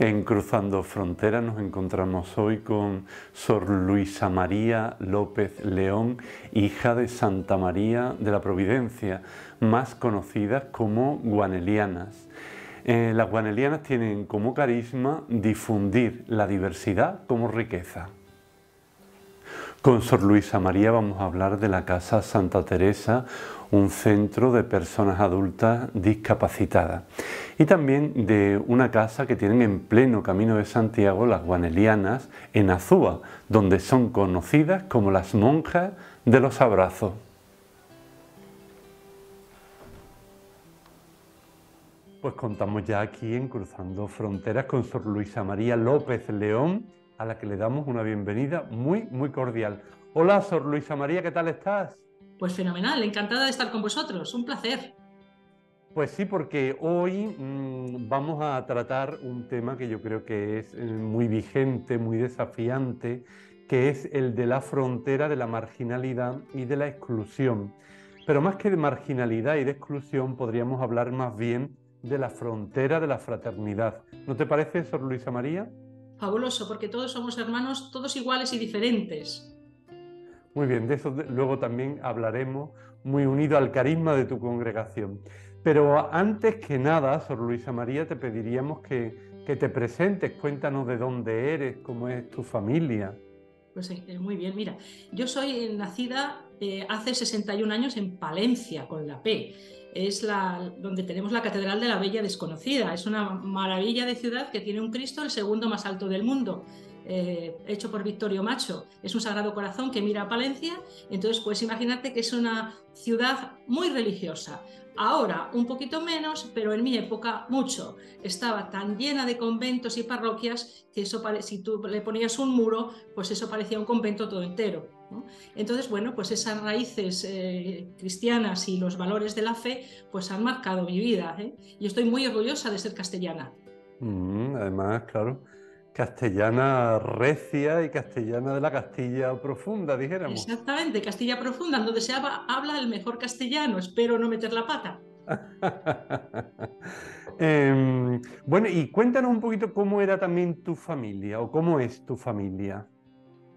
En Cruzando Fronteras nos encontramos hoy con Sor Luisa María López León, hija de Santa María de la Providencia, más conocidas como guanelianas. Las guanelianas tienen como carisma difundir la diversidad como riqueza. Con Sor Luisa María vamos a hablar de la Casa Santa Teresa, un centro de personas adultas discapacitadas. Y también de una casa que tienen en pleno Camino de Santiago las guanelianas en Azúa, donde son conocidas como las monjas de los abrazos. Pues contamos ya aquí en Cruzando Fronteras con Sor Luisa María López León, a la que le damos una bienvenida muy cordial. Hola Sor Luisa María, ¿qué tal estás? Pues fenomenal, encantada de estar con vosotros, un placer. Pues sí, porque hoy vamos a tratar un tema que yo creo que es muy vigente, muy desafiante, que es el de la frontera de la marginalidad y de la exclusión. Pero más que de marginalidad y de exclusión, podríamos hablar más bien de la frontera de la fraternidad. ¿No te parece, Sor Luisa María? Fabuloso, porque todos somos hermanos, todos iguales y diferentes. Muy bien, de eso luego también hablaremos, muy unido al carisma de tu congregación. Pero antes que nada, Sor Luisa María, te pediríamos que te presentes, cuéntanos de dónde eres, cómo es tu familia. Pues muy bien, mira, yo soy nacida hace 61 años en Palencia, con la P. Es donde tenemos la Catedral de la Bella Desconocida. Es una maravilla de ciudad que tiene un Cristo, el segundo más alto del mundo, hecho por Victorio Macho. Es un Sagrado Corazón que mira a Palencia. Entonces, pues imagínate que es una ciudad muy religiosa. Ahora un poquito menos, pero en mi época mucho. Estaba tan llena de conventos y parroquias que eso, si tú le ponías un muro, pues eso parecía un convento todo entero, ¿no? Entonces, bueno, pues esas raíces cristianas y los valores de la fe pues han marcado mi vida, ¿eh? Y estoy muy orgullosa de ser castellana. Además, claro, castellana recia y castellana de la Castilla profunda, dijéramos. Exactamente, Castilla Profunda, donde se habla el mejor castellano, espero no meter la pata. Bueno, y cuéntanos un poquito cómo era también tu familia o cómo es tu familia.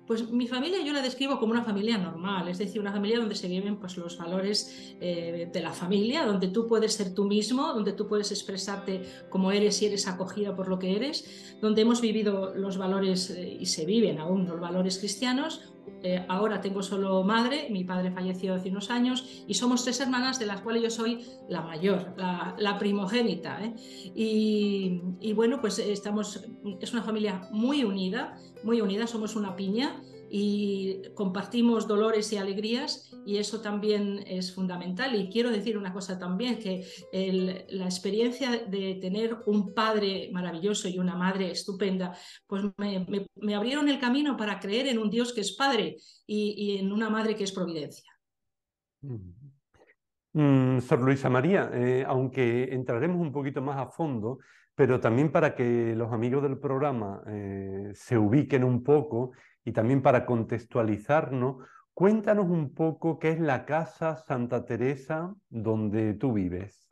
Pues mi familia yo la describo como una familia normal, es decir, una familia donde se viven pues, los valores de la familia, donde tú puedes ser tú mismo, donde tú puedes expresarte como eres y eres acogida por lo que eres, donde hemos vivido los valores y se viven aún los valores cristianos. Ahora tengo solo madre, mi padre falleció hace unos años y somos tres hermanas de las cuales yo soy la mayor, la primogénita, ¿eh? Y bueno, pues es una familia muy unida, somos una piña y compartimos dolores y alegrías y eso también es fundamental. Y quiero decir una cosa también, que la experiencia de tener un padre maravilloso y una madre estupenda, pues me abrieron el camino para creer en un Dios que es padre y en una madre que es providencia. Sor Luisa María, aunque entraremos un poquito más a fondo, pero también para que los amigos del programa se ubiquen un poco y también para contextualizarnos, cuéntanos un poco qué es la Casa Santa Teresa donde tú vives.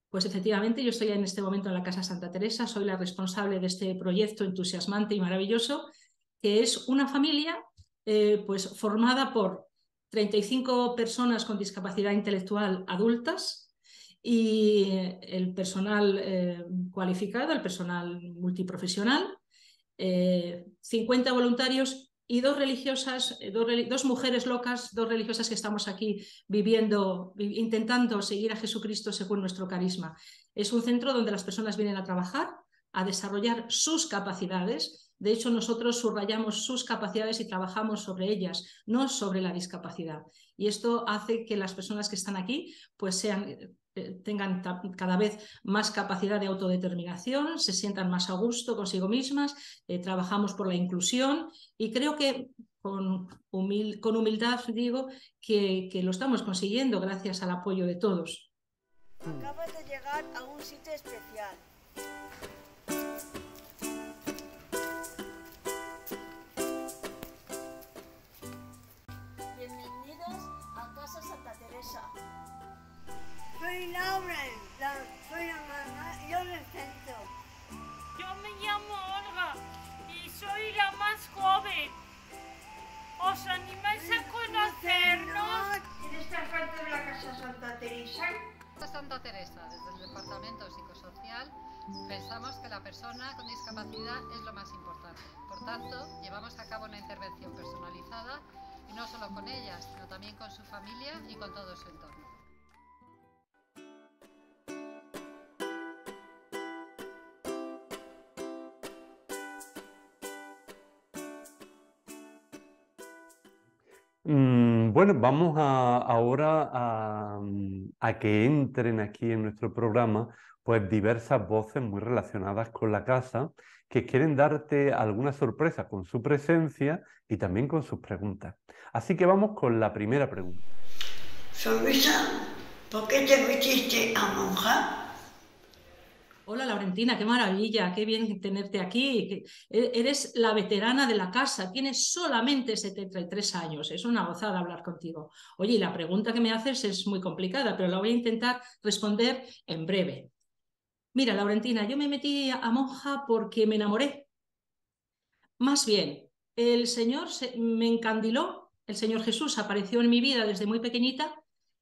Pues efectivamente, yo estoy en este momento en la Casa Santa Teresa, soy la responsable de este proyecto entusiasmante y maravilloso, que es una familia pues formada por 35 personas con discapacidad intelectual adultas y el personal cualificado, el personal multiprofesional, 50 voluntarios y dos religiosas, dos mujeres locas, dos religiosas que estamos aquí viviendo, intentando seguir a Jesucristo según nuestro carisma. Es un centro donde las personas vienen a trabajar, a desarrollar sus capacidades. De hecho, nosotros subrayamos sus capacidades y trabajamos sobre ellas, no sobre la discapacidad. Y esto hace que las personas que están aquí pues tengan cada vez más capacidad de autodeterminación, se sientan más a gusto consigo mismas, trabajamos por la inclusión y creo que con humildad digo que lo estamos consiguiendo gracias al apoyo de todos. Acabas de llegar a un sitio especial. Bienvenidos a Casa Santa Teresa. Soy Lauren, soy la mamá, yo me siento. Yo me Pensamos que la persona con discapacidad es lo más importante. Por tanto, llevamos a cabo una intervención personalizada y no solo con ella, sino también con su familia y con todo su entorno. Bueno, vamos ahora a que entren aquí en nuestro programa pues diversas voces muy relacionadas con la casa que quieren darte alguna sorpresa con su presencia y también con sus preguntas. Así que vamos con la primera pregunta. Sor Luisa, ¿por qué te metiste a monja? Hola Laurentina, qué maravilla, qué bien tenerte aquí. Eres la veterana de la casa, tienes solamente 73 años, es una gozada hablar contigo. Oye, y la pregunta que me haces es muy complicada, pero la voy a intentar responder en breve. Mira, Laurentina, yo me metí a monja porque me enamoré. Más bien, el Señor me encandiló, el Señor Jesús apareció en mi vida desde muy pequeñita.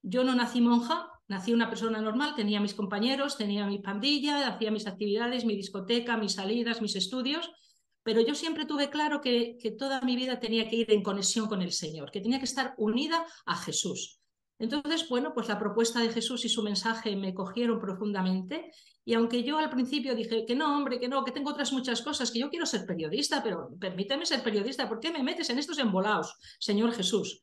Yo no nací monja, nací una persona normal, tenía mis compañeros, tenía mi pandilla, hacía mis actividades, mi discoteca, mis salidas, mis estudios, pero yo siempre tuve claro que toda mi vida tenía que ir en conexión con el Señor, que tenía que estar unida a Jesús. Entonces, bueno, pues la propuesta de Jesús y su mensaje me cogieron profundamente y aunque yo al principio dije que no, hombre, que no, que tengo otras muchas cosas, que yo quiero ser periodista, pero permíteme ser periodista, ¿por qué me metes en estos embolaos, Señor Jesús?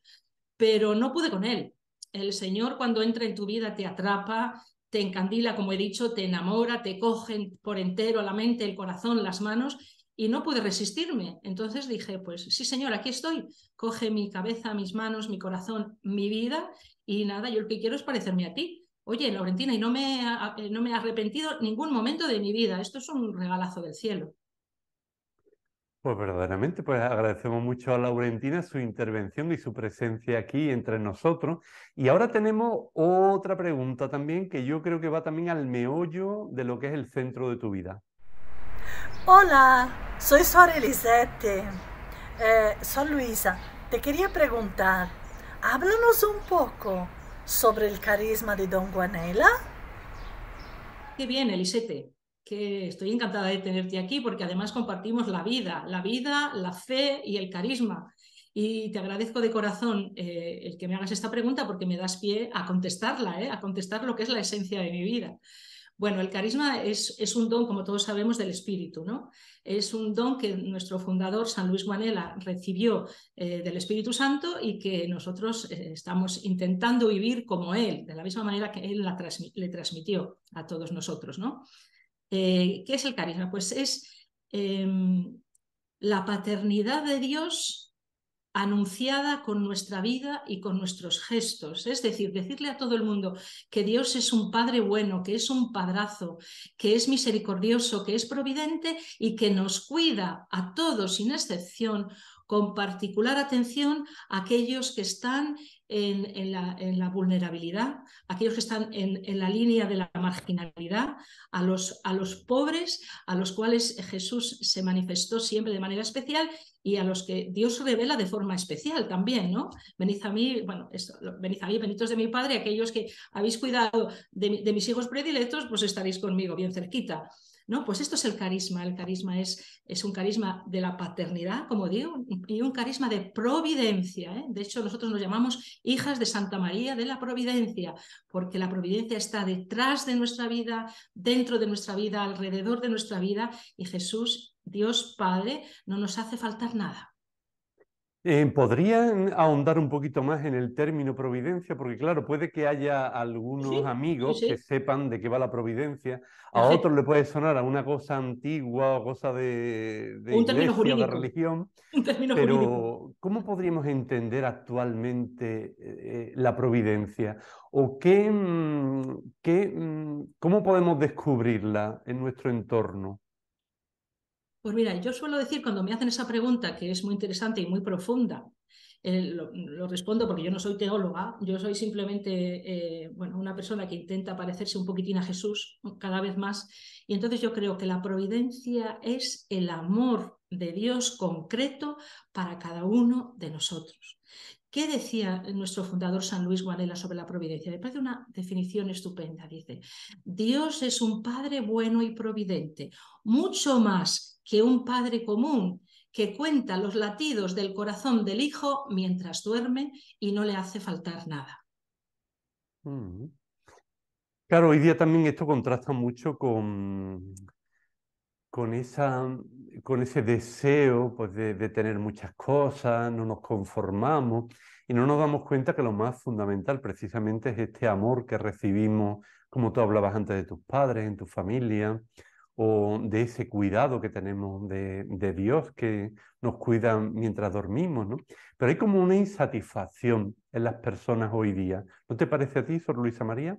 Pero no pude con él. El Señor cuando entra en tu vida te atrapa, te encandila, como he dicho, te enamora, te coge por entero la mente, el corazón, las manos y no pude resistirme. Entonces dije, pues sí, Señor, aquí estoy. Coge mi cabeza, mis manos, mi corazón, mi vida y nada, yo lo que quiero es parecerme a ti. Oye, Laurentina, y no me he arrepentido ningún momento de mi vida. Esto es un regalazo del cielo. Pues verdaderamente, pues agradecemos mucho a Laurentina su intervención y su presencia aquí entre nosotros. Y ahora tenemos otra pregunta también que yo creo que va también al meollo de lo que es el centro de tu vida. Hola, soy Sor Elisette. Sor Luisa, te quería preguntar, háblanos un poco sobre el carisma de Don Guanella. Qué bien, Elisete, que estoy encantada de tenerte aquí porque además compartimos la vida, la fe y el carisma. Y te agradezco de corazón el que me hagas esta pregunta porque me das pie a contestarla, a contestar lo que es la esencia de mi vida. Bueno, el carisma es un don, como todos sabemos, del Espíritu, ¿no? Es un don que nuestro fundador, San Luis Guanella, recibió del Espíritu Santo y que nosotros estamos intentando vivir como él, de la misma manera que él le transmitió a todos nosotros, ¿no? ¿Qué es el carisma? Pues es la paternidad de Dios anunciada con nuestra vida y con nuestros gestos. Es decir, decirle a todo el mundo que Dios es un Padre bueno, que es un padrazo, que es misericordioso, que es providente y que nos cuida a todos sin excepción, con particular atención a aquellos que están en la vulnerabilidad, aquellos que están en la línea de la marginalidad, a los pobres, a los cuales Jesús se manifestó siempre de manera especial y a los que Dios revela de forma especial también, ¿no? Venid a mí, bueno, venid a mí, benitos de mi Padre, aquellos que habéis cuidado de mis hijos predilectos, pues estaréis conmigo bien cerquita. ¿No? Pues esto es el carisma es un carisma de la paternidad, como digo, y un carisma de providencia. De hecho, nosotros nos llamamos hijas de Santa María de la Providencia, porque la providencia está detrás de nuestra vida, dentro de nuestra vida, alrededor de nuestra vida, y Jesús, Dios Padre, no nos hace faltar nada. ¿Podrían ahondar un poquito más en el término providencia? Porque claro, puede que haya algunos amigos que sepan de qué va la providencia, a otros le puede sonar a una cosa antigua o cosa de un término iglesia o de jurídico. religión, Un término pero jurídico. ¿cómo podríamos entender actualmente la providencia? ¿O cómo podemos descubrirla en nuestro entorno? Pues mira, yo suelo decir cuando me hacen esa pregunta, que es muy interesante y muy profunda, lo respondo porque yo no soy teóloga, yo soy simplemente bueno, una persona que intenta parecerse un poquitín a Jesús cada vez más. Y entonces yo creo que la providencia es el amor de Dios concreto para cada uno de nosotros. ¿Qué decía nuestro fundador San Luis Guarela sobre la providencia? Me parece una definición estupenda. Dice, Dios es un Padre bueno y providente, mucho más que un padre común que cuenta los latidos del corazón del hijo mientras duerme y no le hace faltar nada. Claro, hoy día también esto contrasta mucho con con ese deseo pues, de tener muchas cosas, no nos conformamos y no nos damos cuenta que lo más fundamental precisamente es este amor que recibimos, como tú hablabas antes de tus padres, en tu familia, o de ese cuidado que tenemos de Dios que nos cuida mientras dormimos, ¿no? Pero hay como una insatisfacción en las personas hoy día. ¿No te parece a ti, Sor Luisa María?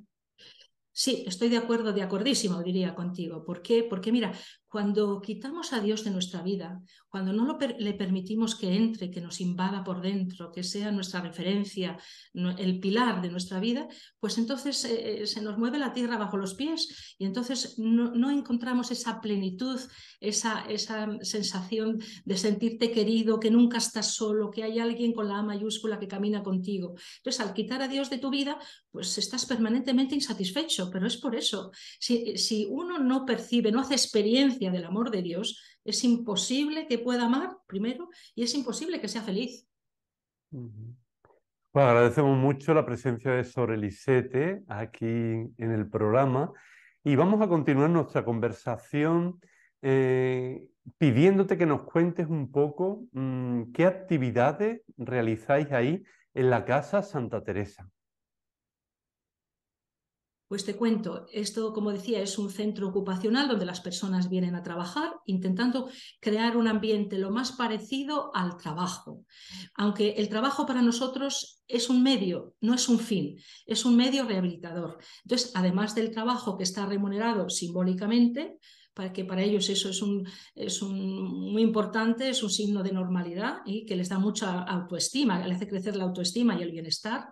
Sí, estoy de acuerdo, de acordísimo, diría contigo. ¿Por qué? Porque mira, cuando quitamos a Dios de nuestra vida, cuando no le permitimos que entre, que nos invada por dentro, que sea nuestra referencia, el pilar de nuestra vida, pues entonces se nos mueve la tierra bajo los pies y entonces no encontramos esa plenitud, esa sensación de sentirte querido, que nunca estás solo, que hay alguien con la A mayúscula que camina contigo. Entonces, al quitar a Dios de tu vida, pues estás permanentemente insatisfecho, pero es por eso. Si uno no percibe, no hace experiencia del amor de Dios, es imposible que pueda amar, primero, y es imposible que sea feliz. Pues agradecemos mucho la presencia de Sor Elisete aquí en el programa y vamos a continuar nuestra conversación pidiéndote que nos cuentes un poco qué actividades realizáis ahí en la Casa Santa Teresa. Pues te cuento, esto, como decía, es un centro ocupacional donde las personas vienen a trabajar, intentando crear un ambiente lo más parecido al trabajo. Aunque el trabajo para nosotros es un medio, no es un fin, es un medio rehabilitador. Entonces, además del trabajo que está remunerado simbólicamente, para que para ellos eso es muy importante, es un signo de normalidad y que les da mucha autoestima, le hace crecer la autoestima y el bienestar.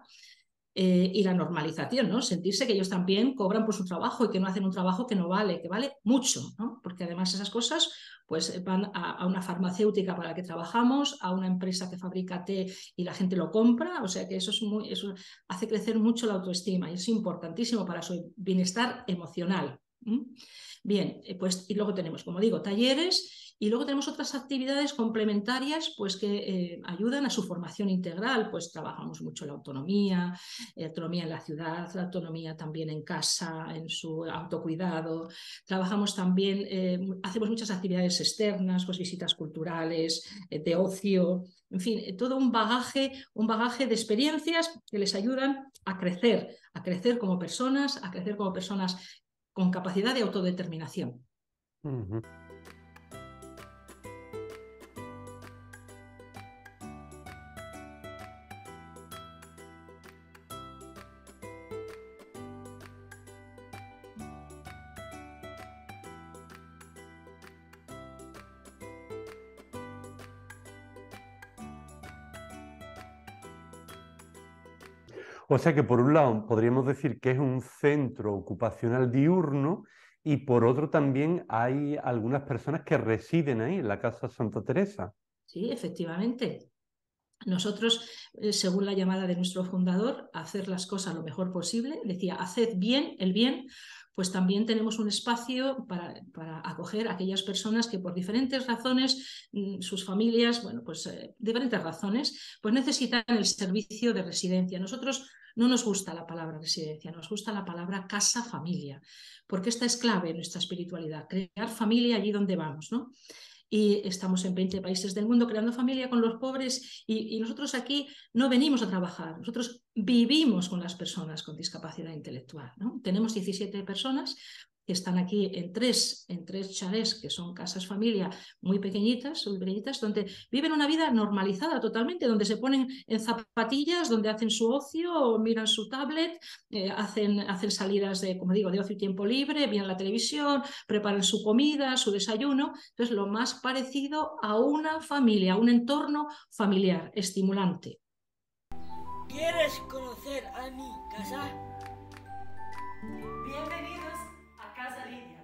Y la normalización, ¿no? Sentirse que ellos también cobran por su trabajo y que no hacen un trabajo que no vale, que vale mucho, ¿no? Porque además esas cosas pues van a una farmacéutica para la que trabajamos, a una empresa que fabrica té y la gente lo compra, o sea que eso hace crecer mucho la autoestima y es importantísimo para su bienestar emocional. Bien, pues y luego tenemos, como digo, talleres y luego tenemos otras actividades complementarias pues que ayudan a su formación integral, pues trabajamos mucho la autonomía en la ciudad, la autonomía también en casa, en su autocuidado. Trabajamos también, hacemos muchas actividades externas, pues visitas culturales, de ocio, en fin, todo un bagaje de experiencias que les ayudan a crecer como personas, a crecer como personas con capacidad de autodeterminación. O sea que por un lado podríamos decir que es un centro ocupacional diurno y por otro también hay algunas personas que residen ahí en la Casa Santa Teresa. Sí, efectivamente. Nosotros, según la llamada de nuestro fundador, hacer las cosas lo mejor posible, decía, haced bien el bien, pues también tenemos un espacio para acoger a aquellas personas que por diferentes razones, sus familias, bueno, pues diferentes razones, pues necesitan el servicio de residencia. Nosotros no nos gusta la palabra residencia, nos gusta la palabra casa-familia, porque esta es clave en nuestra espiritualidad, crear familia allí donde vamos, ¿no? Y estamos en 20 países del mundo creando familia con los pobres y nosotros aquí no venimos a trabajar, nosotros vivimos con las personas con discapacidad intelectual, ¿no? Tenemos 17 personas que están aquí en tres chalés, que son casas familia muy pequeñitas, donde viven una vida normalizada totalmente, donde se ponen en zapatillas, donde hacen su ocio, miran su tablet, hacen salidas de, como digo, de ocio y tiempo libre, miran la televisión, preparan su comida, su desayuno. Entonces, lo más parecido a una familia, a un entorno familiar, estimulante. ¿Quieres conocer a mi casa? Bienvenidos a Casa Lidia,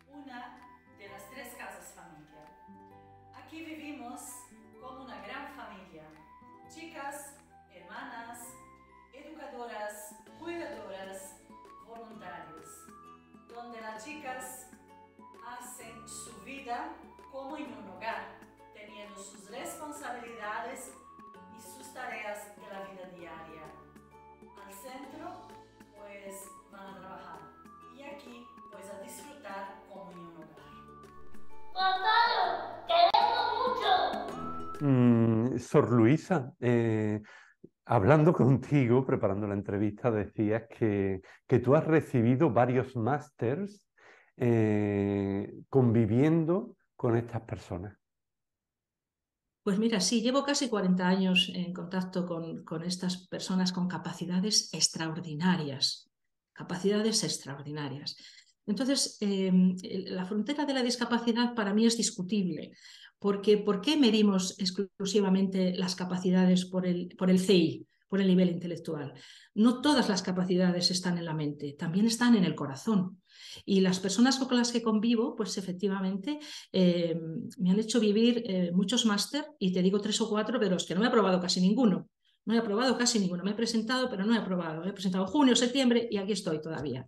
una de las 3 casas familia. Aquí vivimos como una gran familia. Chicas, hermanas, hacen su vida como en un hogar, teniendo sus responsabilidades y sus tareas de la vida diaria. Al centro, pues van a trabajar y aquí, pues a disfrutar como en un hogar. Gonzalo, queremos mucho. Sor Luisa, hablando contigo, preparando la entrevista, decías que tú has recibido varios másters conviviendo con estas personas. Pues mira, sí, llevo casi 40 años en contacto con estas personas con capacidades extraordinarias, capacidades extraordinarias. Entonces, la frontera de la discapacidad para mí es discutible, porque ¿por qué medimos exclusivamente las capacidades por el CI, por el nivel intelectual? No todas las capacidades están en la mente, también están en el corazón. Y las personas con las que convivo, pues efectivamente me han hecho vivir muchos máster, y te digo 3 o 4, pero es que no he aprobado casi ninguno. No he aprobado casi ninguno. Me he presentado, pero no he aprobado. Me he presentado en junio, septiembre y aquí estoy todavía.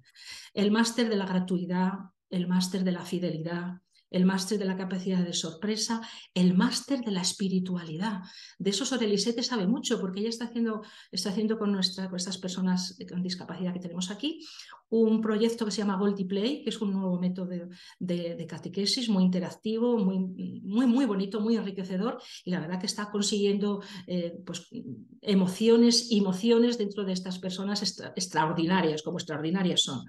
El máster de la gratuidad, el máster de la fidelidad, el máster de la capacidad de sorpresa, el máster de la espiritualidad. De eso Sor Elisette sabe mucho, porque ella está haciendo con estas personas con discapacidad que tenemos aquí un proyecto que se llama Goldie Play, que es un nuevo método de catequesis muy interactivo, muy bonito, muy enriquecedor, y la verdad que está consiguiendo pues, emociones dentro de estas personas extraordinarias, como extraordinarias son.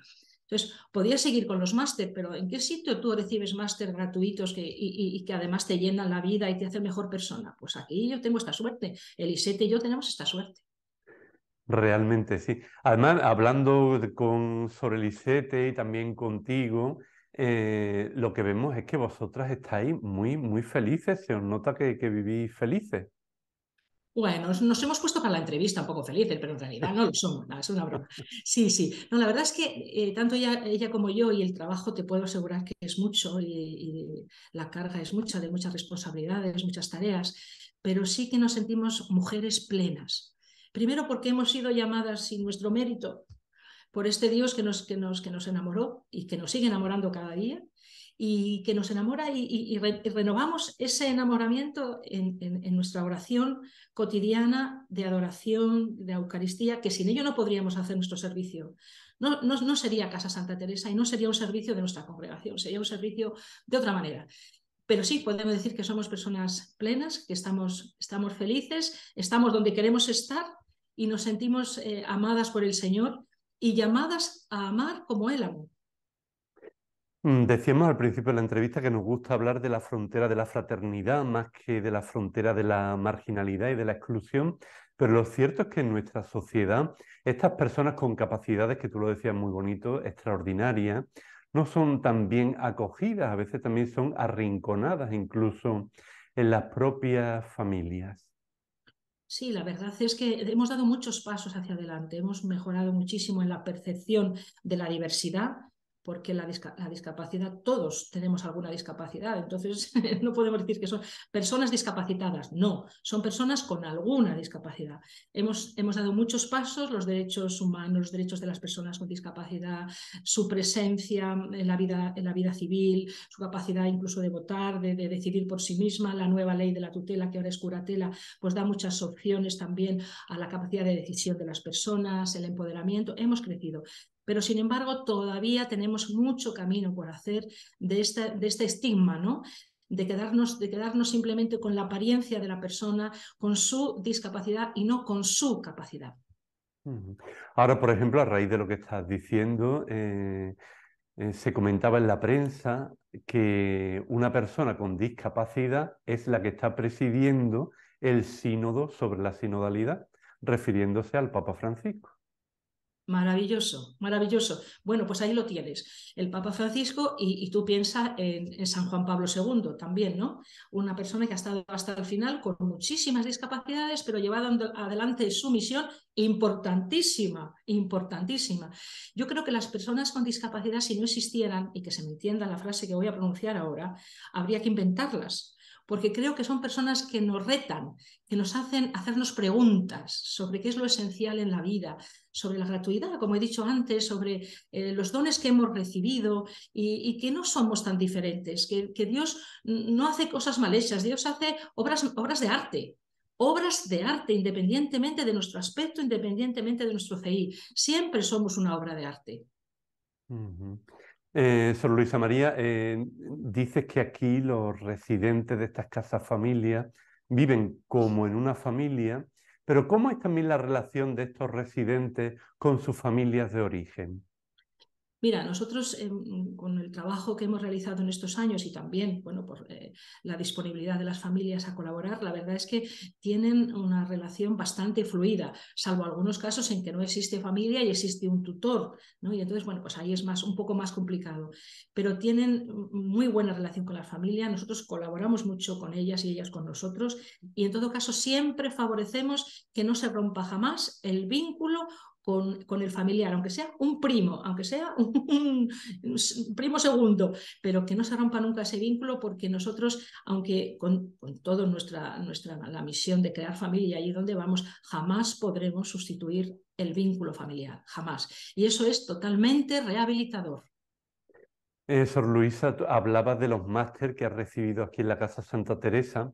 Entonces, podías seguir con los máster, pero ¿en qué sitio tú recibes máster gratuitos y que además te llenan la vida y te hacen mejor persona? Pues aquí yo tengo esta suerte. Elisette y yo tenemos esta suerte. Realmente sí. Además, hablando con Sor Elisette y también contigo, lo que vemos es que vosotras estáis muy felices. Se os nota que vivís felices. Bueno, nos hemos puesto para la entrevista un poco felices, pero en realidad no lo somos, nada, es una broma. Sí, sí. No, la verdad es que tanto ella como yo, y el trabajo te puedo asegurar que es mucho, y la carga es mucha, de muchas responsabilidades, muchas tareas, pero sí que nos sentimos mujeres plenas. Primero porque hemos sido llamadas sin nuestro mérito por este Dios que nos enamoró y que nos sigue enamorando cada día, y que nos enamora y renovamos ese enamoramiento en nuestra oración cotidiana de adoración, de Eucaristía, que sin ello no podríamos hacer nuestro servicio. No sería Casa Santa Teresa y no sería un servicio de nuestra congregación, sería un servicio de otra manera. Pero sí, podemos decir que somos personas plenas, que estamos felices, estamos donde queremos estar y nos sentimos amadas por el Señor y llamadas a amar como Él amó. Decíamos al principio de la entrevista que nos gusta hablar de la frontera de la fraternidad más que de la frontera de la marginalidad y de la exclusión, pero lo cierto es que en nuestra sociedad estas personas con capacidades, que tú lo decías muy bonito, extraordinarias, no son tan bien acogidas, a veces también son arrinconadas incluso en las propias familias. Sí, la verdad es que hemos dado muchos pasos hacia adelante, hemos mejorado muchísimo en la percepción de la diversidad, porque la discapacidad, todos tenemos alguna discapacidad, entonces no podemos decir que son personas discapacitadas, no, son personas con alguna discapacidad. Hemos dado muchos pasos, los derechos humanos, los derechos de las personas con discapacidad, su presencia en la vida civil, su capacidad incluso de votar, de decidir por sí misma, la nueva ley de la tutela, que ahora es curatela, pues da muchas opciones también a la capacidad de decisión de las personas, el empoderamiento, hemos crecido. Pero, sin embargo, todavía tenemos mucho camino por hacer de este estigma, ¿no? De quedarnos simplemente con la apariencia de la persona, con su discapacidad y no con su capacidad. Ahora, por ejemplo, a raíz de lo que estás diciendo, se comentaba en la prensa que una persona con discapacidad es la que está presidiendo el sínodo sobre la sinodalidad, refiriéndose al Papa Francisco. Maravilloso, maravilloso. Bueno, pues ahí lo tienes, el Papa Francisco, y tú piensas en San Juan Pablo II también, ¿no? Una persona que ha estado hasta el final con muchísimas discapacidades, pero llevando adelante su misión importantísima, importantísima. Yo creo que las personas con discapacidad, si no existieran, y que se me entienda la frase que voy a pronunciar ahora, habría que inventarlas. porque creo que son personas que nos retan, que nos hacen hacernos preguntas sobre qué es lo esencial en la vida, sobre la gratuidad, como he dicho antes, sobre los dones que hemos recibido y que no somos tan diferentes, que Dios no hace cosas mal hechas, Dios hace obras de arte. Obras de arte, independientemente de nuestro aspecto, independientemente de nuestro CI. Siempre somos una obra de arte. Sor Luisa María, dices que aquí los residentes de estas casas familias viven como en una familia, pero ¿cómo es también la relación de estos residentes con sus familias de origen? Mira, nosotros con el trabajo que hemos realizado en estos años y también, bueno, por la disponibilidad de las familias a colaborar, la verdad es que tienen una relación bastante fluida, salvo algunos casos en que no existe familia y existe un tutor, ¿no? Y entonces, bueno, pues ahí es un poco más complicado, pero tienen muy buena relación con la familia, nosotros colaboramos mucho con ellas y ellas con nosotros y en todo caso siempre favorecemos que no se rompa jamás el vínculo con el familiar, aunque sea un primo, aunque sea un primo segundo, pero que no se rompa nunca ese vínculo porque nosotros, aunque con toda la misión de crear familia allí donde vamos, jamás podremos sustituir el vínculo familiar, jamás. Y eso es totalmente rehabilitador. Sor Luisa, hablabas de los máster que has recibido aquí en la Casa Santa Teresa,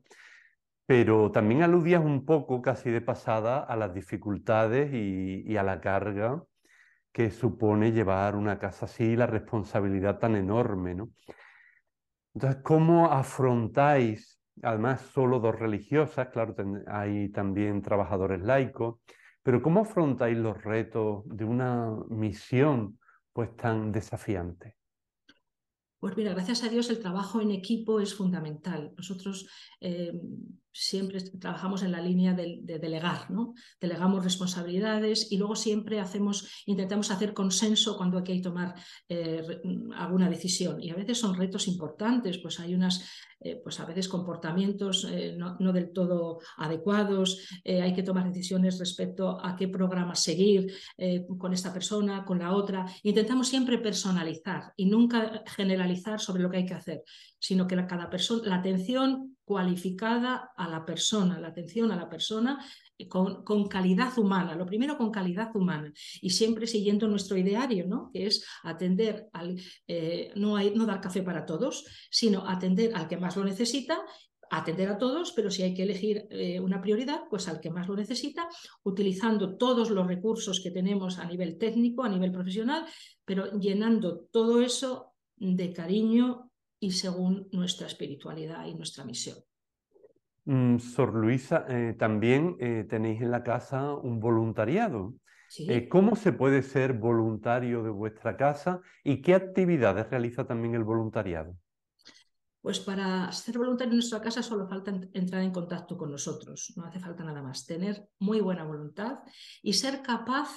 pero también aludías un poco, casi de pasada, a las dificultades y a la carga que supone llevar una casa así, la responsabilidad tan enorme, ¿no? Entonces, ¿cómo afrontáis, además solo dos religiosas, claro, hay también trabajadores laicos, pero cómo afrontáis los retos de una misión pues tan desafiante? Pues mira, gracias a Dios el trabajo en equipo es fundamental. Nosotros siempre trabajamos en la línea de delegar, ¿no? Delegamos responsabilidades y luego siempre intentamos hacer consenso cuando hay que tomar alguna decisión. Y a veces son retos importantes, pues hay pues a veces comportamientos no del todo adecuados, hay que tomar decisiones respecto a qué programa seguir con esta persona, con la otra. Intentamos siempre personalizar y nunca generalizar sobre lo que hay que hacer, sino que cada persona, la atención cualificada a la persona, la atención a la persona con calidad humana, lo primero con calidad humana y siempre siguiendo nuestro ideario, ¿no? Que es atender no dar café para todos, sino atender al que más lo necesita, atender a todos, pero si hay que elegir una prioridad, pues al que más lo necesita, utilizando todos los recursos que tenemos a nivel técnico, a nivel profesional, pero llenando todo eso de cariño y según nuestra espiritualidad y nuestra misión. Sor Luisa, también tenéis en la casa un voluntariado. ¿Sí? ¿Cómo se puede ser voluntario de vuestra casa y qué actividades realiza también el voluntariado? Pues para ser voluntario en nuestra casa solo falta entrar en contacto con nosotros, no hace falta nada más, tener muy buena voluntad y ser capaz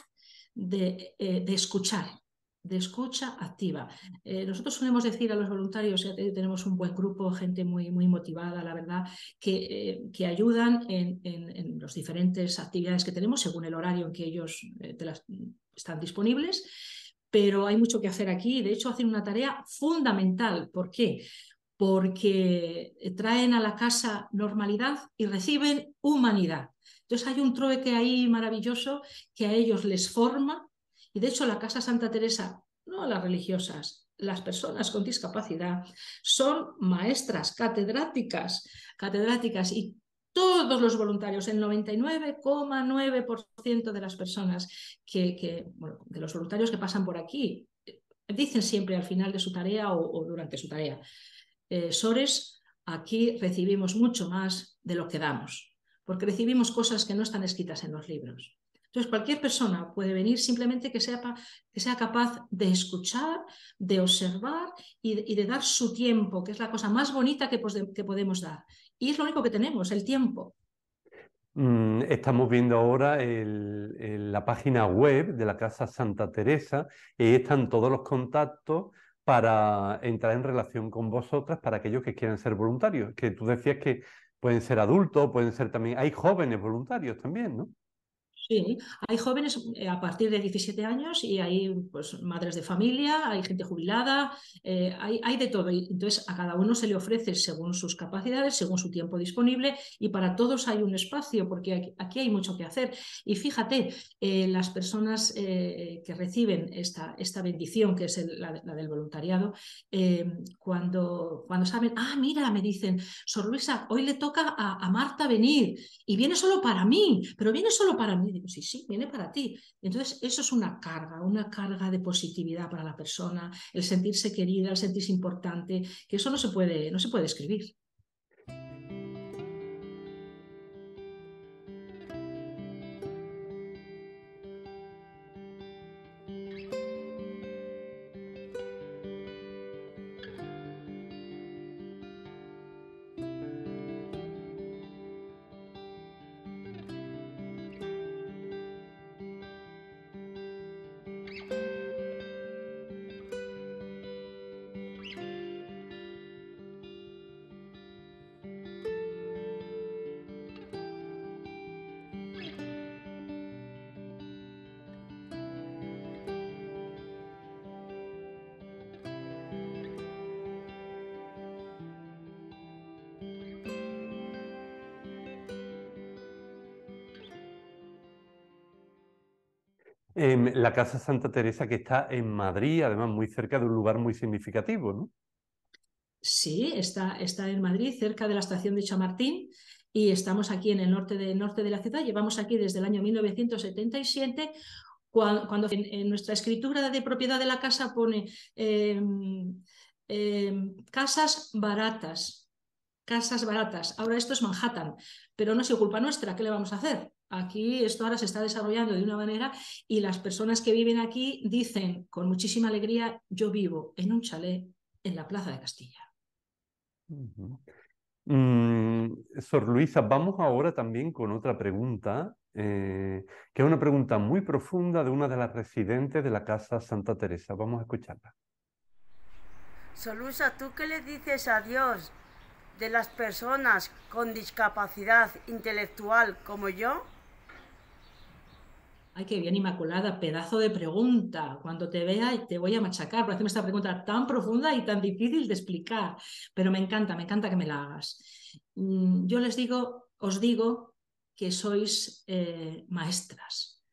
de escuchar, de escucha activa. Nosotros solemos decir a los voluntarios, ya tenemos un buen grupo, gente muy, muy motivada, la verdad, que ayudan en las diferentes actividades que tenemos según el horario en que ellos están disponibles, pero hay mucho que hacer aquí. De hecho, hacen una tarea fundamental. ¿Por qué? Porque traen a la casa normalidad y reciben humanidad. Entonces hay un trueque ahí maravilloso que a ellos les forma y de hecho la Casa Santa Teresa, no las religiosas, las personas con discapacidad son maestras catedráticas y todos los voluntarios, el 99,9% de las personas de los voluntarios que pasan por aquí, dicen siempre al final de su tarea o durante su tarea, Sores, aquí recibimos mucho más de lo que damos, porque recibimos cosas que no están escritas en los libros. Entonces, cualquier persona puede venir simplemente que sea capaz de escuchar, de observar y de dar su tiempo, que es la cosa más bonita que podemos dar. Y es lo único que tenemos, el tiempo. Estamos viendo ahora la página web de la Casa Santa Teresa y están todos los contactos para entrar en relación con vosotras para aquellos que quieran ser voluntarios. Que tú decías que pueden ser adultos, pueden ser también... Hay jóvenes voluntarios también, ¿no? Sí, hay jóvenes a partir de 17 años y hay pues, madres de familia, hay gente jubilada, hay de todo. Y entonces a cada uno se le ofrece según sus capacidades, según su tiempo disponible y para todos hay un espacio porque aquí hay mucho que hacer. Y fíjate, las personas que reciben esta bendición, que es la del voluntariado, cuando saben, mira, me dicen, Sor Luisa, hoy le toca a Marta venir y viene solo para mí, pero viene solo para mí. Digo, sí, sí, viene para ti. Entonces, eso es una carga de positividad para la persona, el sentirse querida, el sentirse importante, que eso no se puede escribir. La Casa Santa Teresa que está en Madrid, además muy cerca de un lugar muy significativo, ¿no? Sí, está en Madrid, cerca de la estación de Chamartín, y estamos aquí en el norte de la ciudad. Llevamos aquí desde el año 1977, cuando en nuestra escritura de propiedad de la casa pone casas baratas. Casas baratas. Ahora esto es Manhattan, pero no ha sido culpa nuestra. ¿Qué le vamos a hacer? Aquí esto ahora se está desarrollando de una manera y las personas que viven aquí dicen con muchísima alegría, yo vivo en un chalet en la Plaza de Castilla. Sor Luisa, vamos ahora también con otra pregunta, que es una pregunta muy profunda de una de las residentes de la Casa Santa Teresa. Vamos a escucharla. Sor Luisa, ¿tú qué le dices a Dios de las personas con discapacidad intelectual como yo? Ay, qué bien, Inmaculada, pedazo de pregunta. Cuando te vea te voy a machacar por hacerme esta pregunta tan profunda y tan difícil de explicar. Pero me encanta que me la hagas. Yo os digo que sois maestras.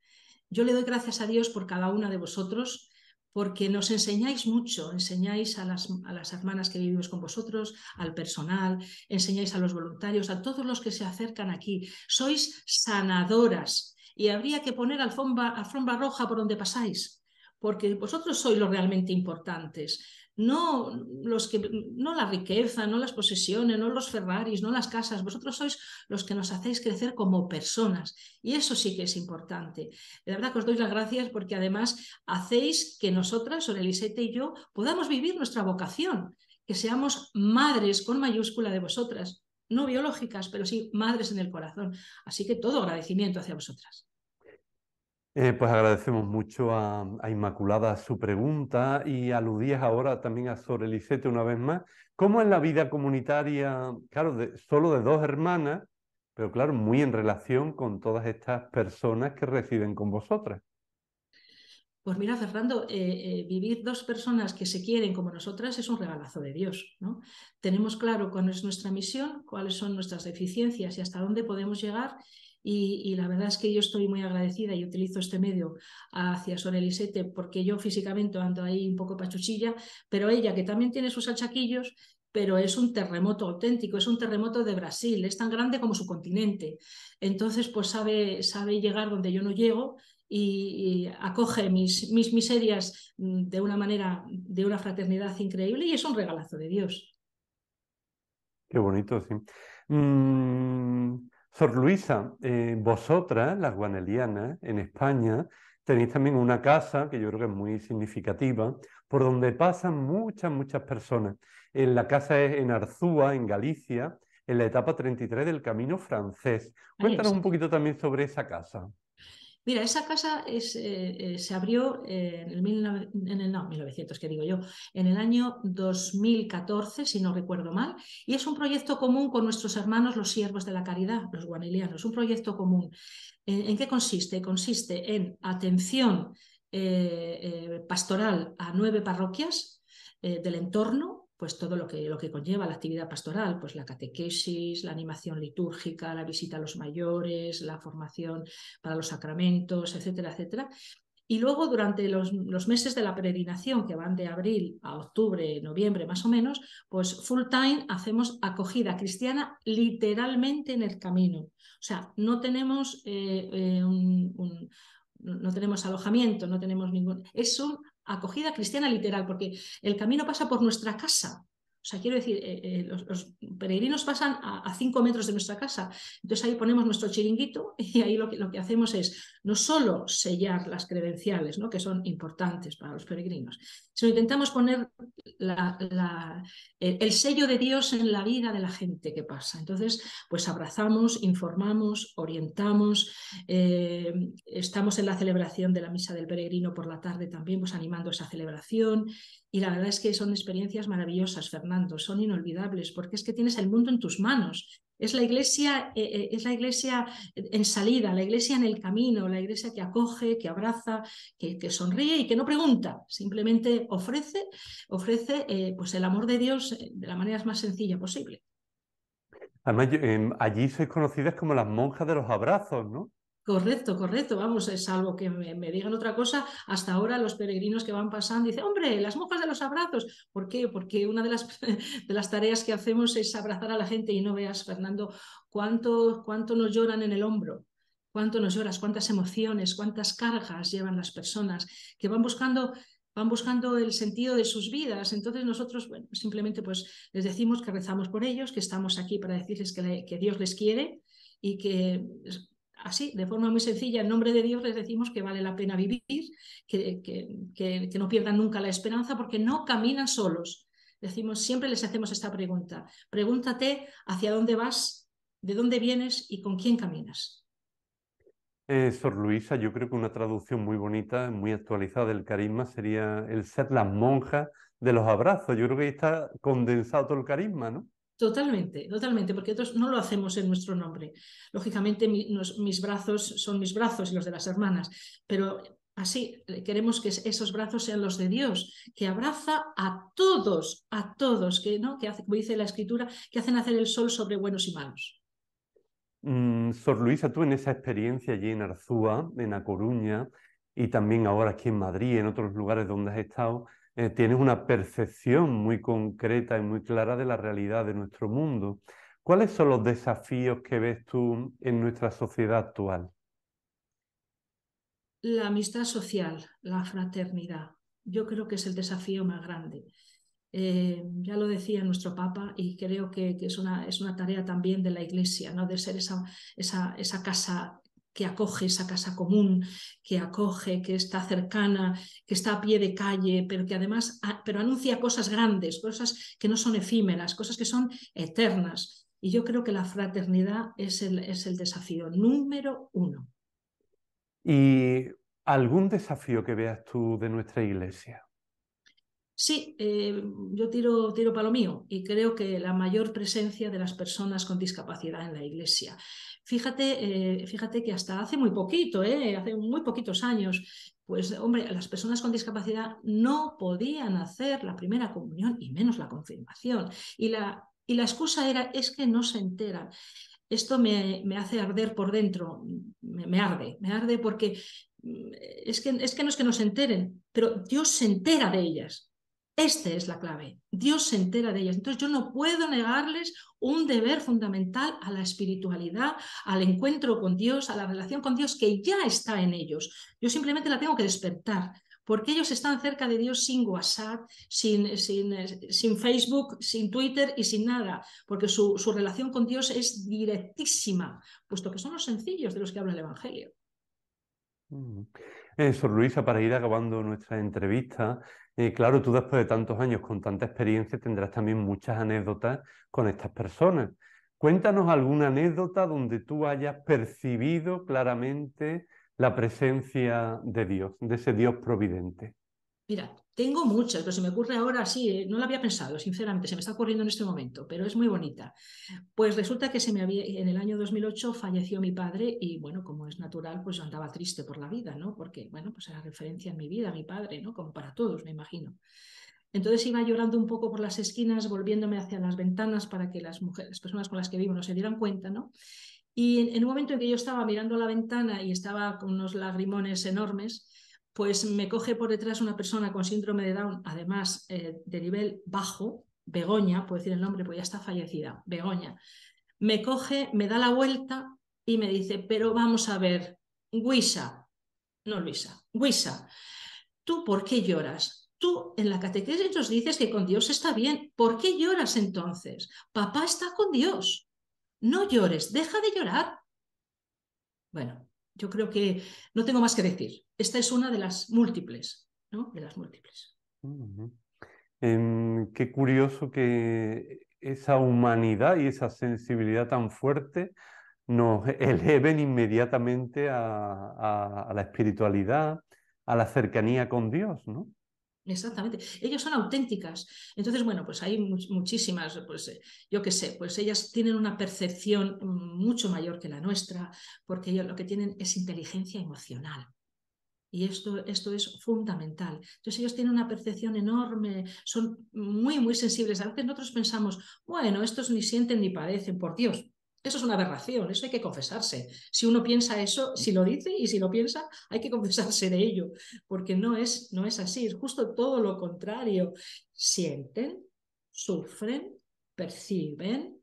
Yo le doy gracias a Dios por cada una de vosotros, porque nos enseñáis mucho, enseñáis a las hermanas que vivimos con vosotros, al personal, enseñáis a los voluntarios, a todos los que se acercan aquí. Sois sanadoras. Y habría que poner alfombra roja por donde pasáis, porque vosotros sois los realmente importantes, no la riqueza, no las posesiones, no los Ferraris, no las casas, vosotros sois los que nos hacéis crecer como personas y eso sí que es importante. De verdad que os doy las gracias porque además hacéis que nosotras, Sor Elisete y yo, podamos vivir nuestra vocación, que seamos madres con mayúscula de vosotras, no biológicas, pero sí madres en el corazón. Así que todo agradecimiento hacia vosotras. Pues agradecemos mucho a Inmaculada su pregunta y aludías ahora también a Sor Elisete una vez más. ¿Cómo es la vida comunitaria, claro, solo de dos hermanas, pero claro, muy en relación con todas estas personas que residen con vosotras? Pues mira, Fernando, vivir dos personas que se quieren como nosotras es un regalazo de Dios, ¿no? Tenemos claro cuál es nuestra misión, cuáles son nuestras deficiencias y hasta dónde podemos llegar. Y la verdad es que yo estoy muy agradecida y utilizo este medio hacia Sor Elisete porque yo físicamente ando ahí un poco pachuchilla, pero ella que también tiene sus achaquillos, pero es un terremoto auténtico, es un terremoto de Brasil, es tan grande como su continente. Entonces, pues sabe llegar donde yo no llego y acoge mis miserias de una manera, de una fraternidad increíble y es un regalazo de Dios. Qué bonito, sí. Sor Luisa, vosotras, las guanelianas, en España, tenéis también una casa que yo creo que es muy significativa, por donde pasan muchas personas. La casa es en Arzúa, en Galicia, en la etapa 33 del Camino Francés. Cuéntanos un poquito también sobre esa casa. Mira, esa casa se abrió no, 1900, que digo yo, en el año 2014, si no recuerdo mal, y es un proyecto común con nuestros hermanos los siervos de la caridad, los guanelianos, un proyecto común. ¿En qué consiste? Consiste en atención pastoral a 9 parroquias del entorno, pues todo lo que conlleva la actividad pastoral, pues la catequesis, la animación litúrgica, la visita a los mayores, la formación para los sacramentos, etcétera, etcétera. Y luego durante los meses de la peregrinación, que van de abril a octubre, noviembre más o menos, pues full time hacemos acogida cristiana literalmente en el camino. O sea, no tenemos no tenemos alojamiento, no tenemos ningún... Es una acogida cristiana literal, porque el camino pasa por nuestra casa. O sea, quiero decir, los peregrinos pasan a 5 metros de nuestra casa. Entonces ahí ponemos nuestro chiringuito y ahí lo que hacemos es no solo sellar las credenciales, ¿no?, que son importantes para los peregrinos, sino intentamos poner el sello de Dios en la vida de la gente que pasa. Entonces, pues abrazamos, informamos, orientamos, estamos en la celebración de la misa del peregrino por la tarde también, pues animando esa celebración. Y la verdad es que son experiencias maravillosas, Fernando, son inolvidables, porque es que tienes el mundo en tus manos. Es la iglesia en salida, la iglesia en el camino, la iglesia que acoge, que abraza, que sonríe y que no pregunta, simplemente ofrece pues el amor de Dios de la manera más sencilla posible. Además, allí sois conocidas como las monjas de los abrazos, ¿no? Correcto, correcto. Vamos, salvo que me digan otra cosa, hasta ahora los peregrinos que van pasando dicen, hombre, las monjas de los abrazos. ¿Por qué? Porque una de las tareas que hacemos es abrazar a la gente y no veas, Fernando, cuánto nos lloran en el hombro, cuánto nos lloras, cuántas emociones, cuántas cargas llevan las personas que van buscando el sentido de sus vidas. Entonces nosotros, bueno, simplemente pues les decimos que rezamos por ellos, que estamos aquí para decirles que Dios les quiere y que... Así, de forma muy sencilla, en nombre de Dios les decimos que vale la pena vivir, que no pierdan nunca la esperanza porque no caminan solos. Siempre les hacemos esta pregunta. Pregúntate hacia dónde vas, de dónde vienes y con quién caminas. Sor Luisa, yo creo que una traducción muy bonita, muy actualizada del carisma sería el ser las monjas de los abrazos. Yo creo que ahí está condensado todo el carisma, ¿no? Totalmente, totalmente, porque nosotros no lo hacemos en nuestro nombre. Lógicamente mis brazos son mis brazos y los de las hermanas, pero así queremos que esos brazos sean los de Dios, que abraza a todos, que hace, como dice la Escritura, que hacen hacer el sol sobre buenos y malos. Sor Luisa, tú en esa experiencia allí en Arzúa, en A Coruña, y también ahora aquí en Madrid, en otros lugares donde has estado, tienes una percepción muy concreta y muy clara de la realidad de nuestro mundo. ¿Cuáles son los desafíos que ves tú en nuestra sociedad actual? La amistad social, la fraternidad, yo creo que es el desafío más grande. Ya lo decía nuestro Papa y creo que es una tarea también de la Iglesia, ¿no?, de ser esa casa que acoge, esa casa común, que acoge, que está cercana, que está a pie de calle, pero que además anuncia cosas grandes, cosas que no son efímeras, cosas que son eternas. Y yo creo que la fraternidad es el desafío número 1. ¿Y algún desafío que veas tú de nuestra Iglesia? Sí, yo tiro para lo mío y creo que la mayor presencia de las personas con discapacidad en la Iglesia. Fíjate que hasta hace muy poquito, hace muy poquitos años, pues hombre, las personas con discapacidad no podían hacer la primera comunión y menos la confirmación. Y la excusa es que no se enteran. Esto me hace arder por dentro, me arde porque es que no es que no se enteren, pero Dios se entera de ellas. Esta es la clave. Dios se entera de ellas. Entonces yo no puedo negarles un deber fundamental a la espiritualidad, al encuentro con Dios, a la relación con Dios que ya está en ellos. Yo simplemente la tengo que despertar, porque ellos están cerca de Dios sin WhatsApp, sin Facebook, sin Twitter y sin nada, porque su relación con Dios es directísima, puesto que son los sencillos de los que habla el Evangelio. Sor Luisa, para ir acabando nuestra entrevista, claro, tú después de tantos años con tanta experiencia tendrás también muchas anécdotas con estas personas. Cuéntanos alguna anécdota donde tú hayas percibido claramente la presencia de Dios, de ese Dios providente? Mira, tengo muchas, pero se me ocurre ahora, sí, no la había pensado, sinceramente, se me está ocurriendo en este momento, pero es muy bonita. Pues resulta que en el año 2008 falleció mi padre y, bueno, como es natural, pues yo andaba triste por la vida, ¿no? Porque, bueno, pues era referencia en mi vida, mi padre, ¿no? Como para todos, me imagino. Entonces iba llorando un poco por las esquinas, volviéndome hacia las ventanas para que las personas con las que vivo no se dieran cuenta, ¿no? Y en un momento en que yo estaba mirando a la ventana y estaba con unos lagrimones enormes, pues me coge por detrás una persona con síndrome de Down, además de nivel bajo, Begoña, puedo decir el nombre, pues ya está fallecida, Begoña. Me coge, me da la vuelta y me dice, pero vamos a ver, Luisa, no Luisa, Luisa, ¿tú por qué lloras? Tú en la catequesis nos dices que con Dios está bien. ¿Por qué lloras entonces? Papá está con Dios. No llores, deja de llorar. Bueno, yo creo que no tengo más que decir. Esta es una de las múltiples, ¿no? De las múltiples. Qué curioso que esa humanidad y esa sensibilidad tan fuerte nos eleven inmediatamente a la espiritualidad, a la cercanía con Dios, ¿no? Exactamente. Ellas son auténticas. Entonces, bueno, pues hay muchísimas, pues yo qué sé, pues ellas tienen una percepción mucho mayor que la nuestra, porque ellos lo que tienen es inteligencia emocional. Y esto es fundamental. Entonces ellos tienen una percepción enorme, son muy, muy sensibles. A veces nosotros pensamos, bueno, estos ni sienten ni padecen, por Dios. Eso es una aberración, eso hay que confesarse. Si uno piensa eso, si lo dice y si lo piensa, hay que confesarse de ello, porque no es así, es justo todo lo contrario. Sienten, sufren, perciben,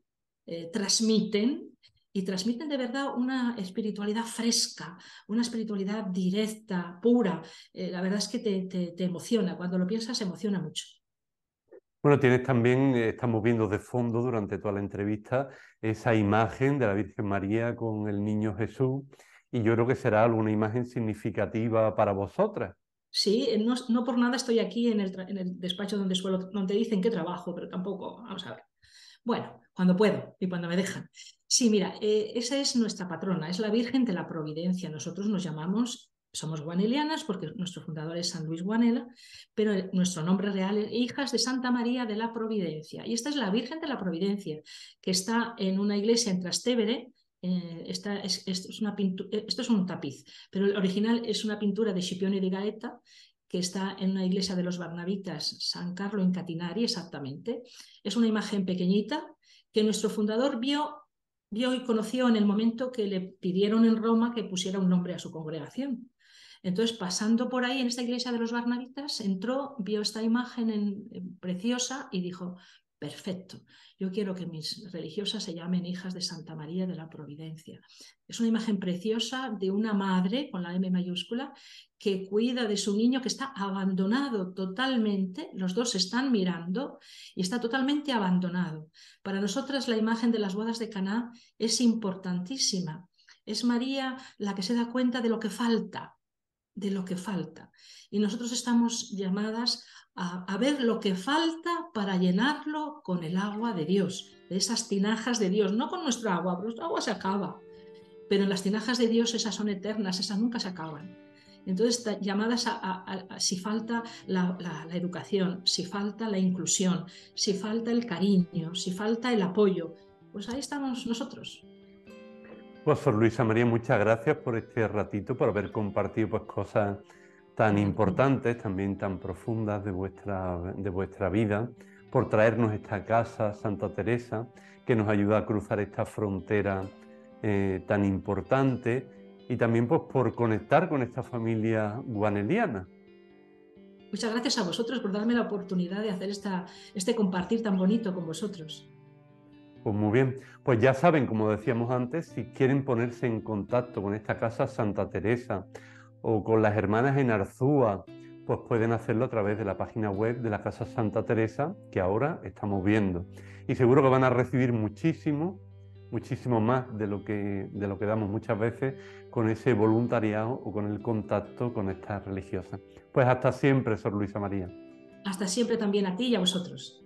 transmiten, y transmiten de verdad una espiritualidad fresca, una espiritualidad directa, pura. La verdad es que te emociona, cuando lo piensas emociona mucho. Bueno, tienes también, estamos viendo de fondo durante toda la entrevista, esa imagen de la Virgen María con el niño Jesús, y yo creo que será alguna imagen significativa para vosotras. Sí, no por nada estoy aquí en el despacho donde dicen que trabajo, pero tampoco, vamos a ver. Bueno, cuando puedo y cuando me dejan. Sí, mira, esa es nuestra patrona, es la Virgen de la Providencia. Nosotros nos llamamos, somos guanelianas porque nuestro fundador es San Luis Guanela, pero nuestro nombre real es Hijas de Santa María de la Providencia. Y esta es la Virgen de la Providencia, que está en una iglesia en Trastevere. Esto es un tapiz, pero el original es una pintura de Scipione di Gaeta, que está en una iglesia de los Barnabitas, San Carlo in Catinari, exactamente. Es una imagen pequeñita que nuestro fundador vio y conoció en el momento que le pidieron en Roma que pusiera un nombre a su congregación. Entonces, pasando por ahí en esta iglesia de los Barnabitas, entró, vio esta imagen preciosa y dijo, perfecto, yo quiero que mis religiosas se llamen Hijas de Santa María de la Providencia. Es una imagen preciosa de una madre, con la M mayúscula, que cuida de su niño que está abandonado totalmente, los dos se están mirando y está totalmente abandonado. Para nosotras la imagen de las bodas de Caná es importantísima. Es María la que se da cuenta de lo que falta, y nosotros estamos llamadas a ver lo que falta para llenarlo con el agua de Dios, de esas tinajas de Dios, no con nuestro agua se acaba, pero en las tinajas de Dios esas son eternas, esas nunca se acaban. Entonces, llamadas si falta la educación, si falta la inclusión, si falta el cariño, si falta el apoyo, pues ahí estamos nosotros. Pues Sor Luisa María, muchas gracias por este ratito, por haber compartido pues cosas tan importantes, también tan profundas de vuestra vida, por traernos esta casa, Santa Teresa, que nos ayuda a cruzar esta frontera tan importante, y también pues por conectar con esta familia guaneliana. Muchas gracias a vosotros por darme la oportunidad de hacer este compartir tan bonito con vosotros. Pues muy bien, pues ya saben, como decíamos antes, si quieren ponerse en contacto con esta casa Santa Teresa o con las hermanas en Arzúa, pues pueden hacerlo a través de la página web de la Casa Santa Teresa, que ahora estamos viendo. Y seguro que van a recibir muchísimo más de lo que damos muchas veces con ese voluntariado o con el contacto con estas religiosas. Pues hasta siempre, Sor Luisa María. Hasta siempre también a ti y a vosotros.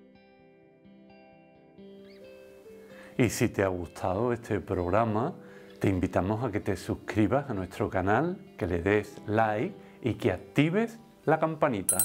Y si te ha gustado este programa, Te invitamos a que te suscribas a nuestro canal, que le des like y que actives la campanita.